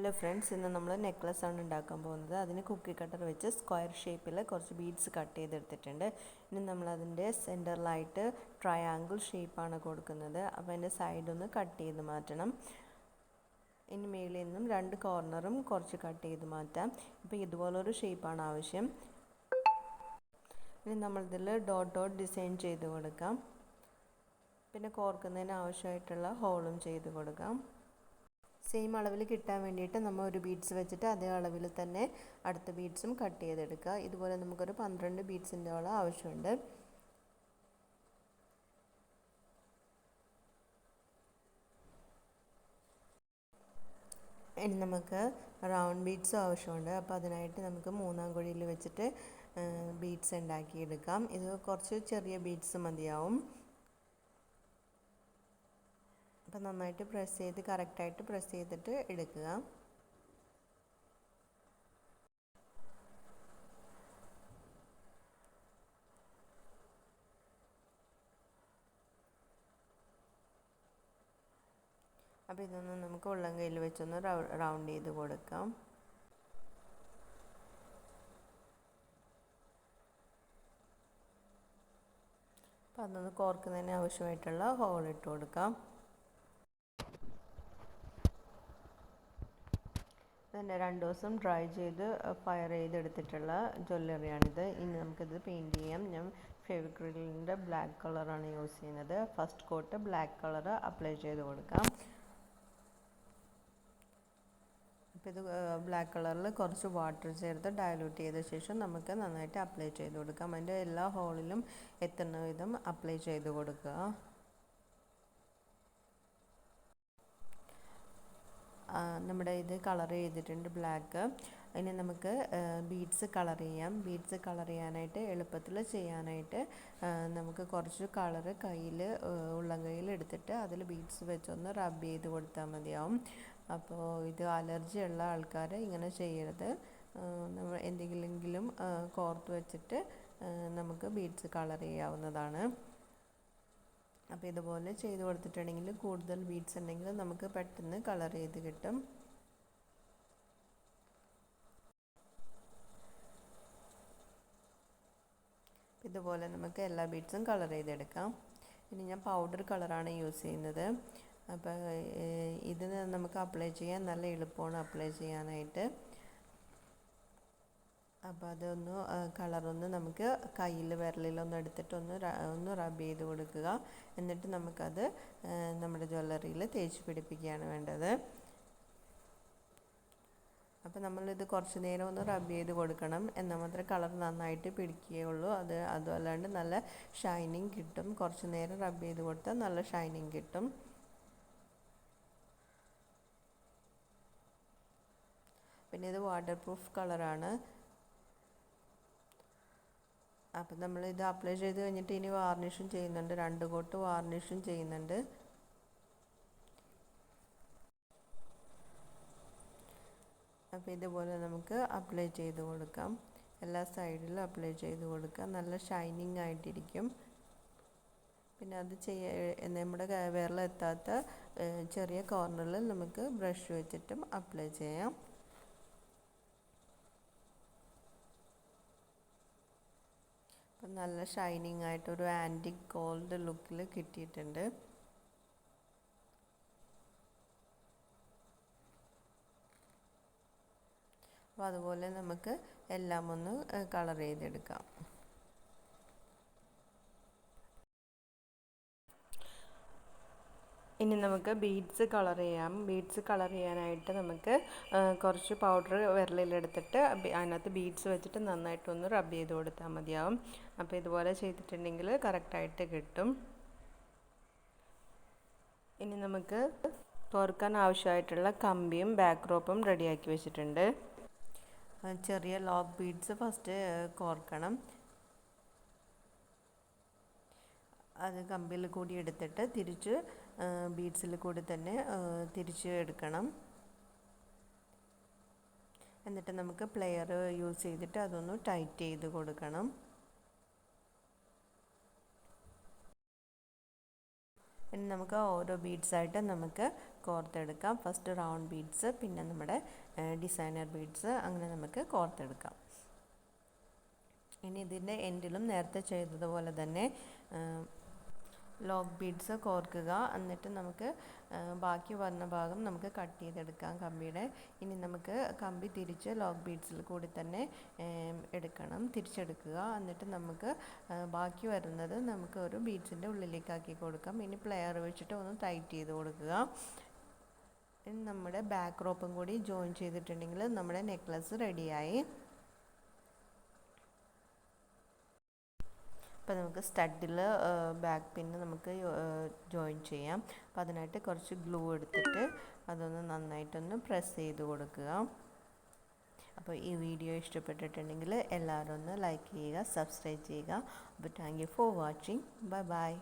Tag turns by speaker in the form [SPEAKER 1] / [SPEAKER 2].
[SPEAKER 1] Hello friends, ഇന്ന് നമ്മൾ necklace ആണ് ഉണ്ടാക്കാൻ പോകുന്നത്. അതിന് കുക്കി കട്ടർ വെച്ച് സ്ക്വയർ ഷേപ്പിൽ കുറച്ച് ബീഡ്സ് കട്ട് ചെയ്തെടുത്തിട്ടുണ്ട്. ഇനി നമ്മളതിൻ്റെ സെൻറ്ററിലായിട്ട് ട്രയാങ്കിൾ ഷേപ്പാണ് കൊടുക്കുന്നത്. അപ്പോൾ അതിൻ്റെ സൈഡൊന്ന് കട്ട് ചെയ്ത് മാറ്റണം. ഇനി മേളിൽ നിന്നും രണ്ട് കോർണറും കുറച്ച് കട്ട് ചെയ്ത് മാറ്റാം. ഇപ്പോൾ ഇതുപോലൊരു ഷേപ്പാണ് ആവശ്യം. ഇനി നമ്മളിതിൽ ഡോട്ട് ഡോട്ട് ഡിസൈൻ ചെയ്ത് കൊടുക്കാം. പിന്നെ കോർക്കുന്നതിന് ആവശ്യമായിട്ടുള്ള ഹോളും ചെയ്ത് കൊടുക്കാം. സെയിം അളവിൽ കിട്ടാൻ വേണ്ടിയിട്ട് നമ്മൾ ഒരു ബീഡ്സ് വെച്ചിട്ട് അതേ അളവിൽ തന്നെ അടുത്ത ബീഡ്സും കട്ട് ചെയ്തെടുക്കുക. ഇതുപോലെ നമുക്കൊരു 12 ബീഡ്സിൻ്റെയോളം ആവശ്യമുണ്ട്. ഇനി നമുക്ക് റൗണ്ട് ബീഡ്സും ആവശ്യമുണ്ട്. അപ്പോൾ അതിനായിട്ട് നമുക്ക് മൂന്നാം കുഴിയിൽ വെച്ചിട്ട് ബീഡ്സ് ഉണ്ടാക്കിയെടുക്കാം. ഇത് കുറച്ച് ചെറിയ ബീഡ്സ് മതിയാവും. അപ്പോൾ നന്നായിട്ട് പ്രസ് ചെയ്ത് കറക്റ്റായിട്ട് പ്രസ് ചെയ്തിട്ട് എടുക്കുക. അപ്പോൾ ഇതൊന്ന് നമുക്ക് ഉള്ളം കയ്യിൽ വെച്ചൊന്ന് റൗണ്ട് ചെയ്ത് കൊടുക്കാം. അപ്പോൾ അതൊന്ന് കോർക്കുന്നതിന് ആവശ്യമായിട്ടുള്ള ഹോൾ ഇട്ട് കൊടുക്കാം. തന്നെ 2 ദിവസം ഡ്രൈ ചെയ്ത് ഫയർ ചെയ്തെടുത്തിട്ടുള്ള ജ്വല്ലറിയാണിത്. ഇനി നമുക്കിത് പെയിൻറ്റ് ചെയ്യാം. ഞാൻ ഫെവിക്രിലിൻ്റെ ബ്ലാക്ക് കളറാണ് യൂസ് ചെയ്യുന്നത്. First coat black colour apply ചെയ്ത് കൊടുക്കാം. അപ്പോൾ ഇത് ബ്ലാക്ക് കളറിൽ കുറച്ച് വാട്ടർ ചേർത്ത് ഡയലൂട്ട് ചെയ്ത ശേഷം നമുക്ക് നന്നായിട്ട് അപ്ലൈ ചെയ്ത് കൊടുക്കാം. അതിൻ്റെ എല്ലാ ഹോളിലും എത്തുന്ന വിധം അപ്ലൈ ചെയ്ത് കൊടുക്കുക. നമ്മുടെ ഇത് കളർ ചെയ്തിട്ടുണ്ട് ബ്ലാക്ക്. ഇനി നമുക്ക് ബീഡ്സ് കളർ ചെയ്യാം. ബീഡ്സ് കളർ ചെയ്യാനായിട്ട് എളുപ്പത്തിൽ ചെയ്യാനായിട്ട് നമുക്ക് കുറച്ച് കളറ് കയ്യിൽ ഉള്ളം കയ്യിൽ എടുത്തിട്ട് അതിൽ ബീഡ്സ് വെച്ചൊന്ന് റബ്ബ് ചെയ്ത് കൊടുത്താൽ മതിയാവും. അപ്പോൾ ഇത് അലർജി ഉള്ള ആൾക്കാർ ഇങ്ങനെ ചെയ്യരുത്. നമ്മൾ എന്തെങ്കിലും കോർത്ത് വെച്ചിട്ട് നമുക്ക് ബീഡ്സ് കളർ ചെയ്യാവുന്നതാണ്. അപ്പോൾ ഇതുപോലെ ചെയ്ത് കൊടുത്തിട്ടുണ്ടെങ്കിൽ കൂടുതൽ ബീഡ്സ് ഉണ്ടെങ്കിൽ നമുക്ക് പെട്ടെന്ന് കളർ ചെയ്ത് കിട്ടും. ഇതുപോലെ നമുക്ക് എല്ലാ ബീഡ്സും കളർ ചെയ്തെടുക്കാം. ഇനി ഞാൻ പൗഡർ കളറാണ് യൂസ് ചെയ്യുന്നത്. അപ്പോൾ ഇത് നമുക്ക് അപ്ലൈ ചെയ്യാൻ നല്ല എളുപ്പമാണ് അപ്ലൈ ചെയ്യാനായിട്ട്. അപ്പോൾ അതൊന്ന് കളറൊന്ന് നമുക്ക് കയ്യിൽ വിരലിലൊന്ന് എടുത്തിട്ട് ഒന്ന് റബ്ബ് ചെയ്ത് കൊടുക്കുക. എന്നിട്ട് നമുക്കത് നമ്മുടെ ജ്വല്ലറിയിൽ തേച്ച് പിടിപ്പിക്കുകയാണ് വേണ്ടത്. അപ്പോൾ നമ്മളിത് കുറച്ച് നേരം ഒന്ന് റബ്ബ് ചെയ്ത് കൊടുക്കണം. എന്നാൽ മാത്രമേ കളർ നന്നായിട്ട് പിടിക്കുകയുള്ളൂ. അതുമല്ലാണ്ട് നല്ല ഷൈനിങ് കിട്ടും. കുറച്ച് നേരം റബ്ബ് ചെയ്ത് കൊടുത്താൽ നല്ല ഷൈനിങ് കിട്ടും. പിന്നെ ഇത് വാട്ടർ പ്രൂഫ് കളറാണ്. അപ്പം നമ്മളിത് അപ്ലൈ ചെയ്ത് കഴിഞ്ഞിട്ട് ഇനി വാർണിഷും ചെയ്യുന്നുണ്ട്. 2 കോട്ട് വാർണിഷും ചെയ്യുന്നുണ്ട്. അപ്പോൾ ഇതുപോലെ നമുക്ക് അപ്ലൈ ചെയ്ത് കൊടുക്കാം. എല്ലാ സൈഡിലും അപ്ലൈ ചെയ്ത് കൊടുക്കാം. നല്ല ഷൈനിങ് ആയിട്ടിരിക്കും. പിന്നെ അത് നമ്മുടെ വിരലെത്താത്ത ചെറിയ കോർണറിൽ നമുക്ക് ബ്രഷ് വെച്ചിട്ടും അപ്ലൈ ചെയ്യാം. അപ്പം നല്ല ഷൈനിങ് ആയിട്ടൊരു ആൻറ്റിക് ഗോൾഡ് ലുക്കിൽ കിട്ടിയിട്ടുണ്ട്. അപ്പോൾ അതുപോലെ നമുക്ക് എല്ലാം ഒന്ന് കളർ ചെയ്തെടുക്കാം. ഇനി നമുക്ക് ബീഡ്സ് കളർ ചെയ്യാം. ബീഡ്സ് കളർ ചെയ്യാനായിട്ട് നമുക്ക് കുറച്ച് പൗഡർ വിരലിലെടുത്തിട്ട് അതിനകത്ത് ബീഡ്സ് വെച്ചിട്ട് നന്നായിട്ടൊന്ന് റബ്ബ് ചെയ്ത് കൊടുത്താൽ മതിയാവും. അപ്പോൾ ഇതുപോലെ ചെയ്തിട്ടുണ്ടെങ്കിൽ കറക്റ്റായിട്ട് കിട്ടും. ഇനി നമുക്ക് കോർക്കാൻ ആവശ്യമായിട്ടുള്ള കമ്പിയും ബാക്ക് റോപ്പും റെഡിയാക്കി വെച്ചിട്ടുണ്ട്. ചെറിയ ലോക്ക് ബീഡ്സ് ഫസ്റ്റ് കോർക്കണം. അത് കമ്പിയിൽ കൂടി എടുത്തിട്ട് തിരിച്ച് ബീഡ്സിൽ കൂടി തന്നെ തിരിച്ച് എടുക്കണം. എന്നിട്ട് നമുക്ക് പ്ലെയർ യൂസ് ചെയ്തിട്ട് അതൊന്ന് ടൈറ്റ് ചെയ്ത് കൊടുക്കണം. ഇനി നമുക്ക് ഓരോ ബീഡ്സായിട്ട് നമുക്ക് കോർത്തെടുക്കാം. ഫസ്റ്റ് റൗണ്ട് ബീഡ്സ്, പിന്നെ നമ്മുടെ ഡിസൈനർ ബീഡ്സ്, അങ്ങനെ നമുക്ക് കോർത്തെടുക്കാം. ഇനി ഇതിൻ്റെ എൻഡിലും നേരത്തെ ചെയ്തതുപോലെ തന്നെ ലോക്ക് ബീഡ്സ് കോർക്കുക. എന്നിട്ട് നമുക്ക് ബാക്കി വന്ന ഭാഗം നമുക്ക് കട്ട് ചെയ്തെടുക്കാം കമ്പിയുടെ. ഇനി നമുക്ക് കമ്പി തിരിച്ച് ലോക്ക് ബീഡ്സിൽ കൂടി തന്നെ എടുക്കണം, തിരിച്ചെടുക്കുക. എന്നിട്ട് നമുക്ക് ബാക്കി വരുന്നത് നമുക്ക് ഒരു ബീഡ്സിൻ്റെ ഉള്ളിലേക്കാക്കി കൊടുക്കാം. ഇനി പ്ലെയർ വെച്ചിട്ട് ഒന്ന് ടൈറ്റ് ചെയ്ത് കൊടുക്കുക. ഇനി നമ്മുടെ ബാക്ക് റോപ്പും കൂടി ജോയിൻ ചെയ്തിട്ടുണ്ടെങ്കിൽ നമ്മുടെ നെക്ലസ് റെഡിയായി. അപ്പോൾ നമുക്ക് സ്റ്റഡിൽ ബാക്ക് പിന്ന് നമുക്ക് ജോയിൻ ചെയ്യാം. അപ്പോൾ അതിനായിട്ട് കുറച്ച് ഗ്ലൂ എടുത്തിട്ട് അതൊന്ന് നന്നായിട്ടൊന്ന് പ്രസ് ചെയ്ത് കൊടുക്കുക. അപ്പോൾ ഈ വീഡിയോ ഇഷ്ടപ്പെട്ടിട്ടുണ്ടെങ്കിൽ എല്ലാവരും ഒന്ന് ലൈക്ക് ചെയ്യുക, സബ്സ്ക്രൈബ് ചെയ്യുക. അപ്പോൾ thank you for watching. Bye bye.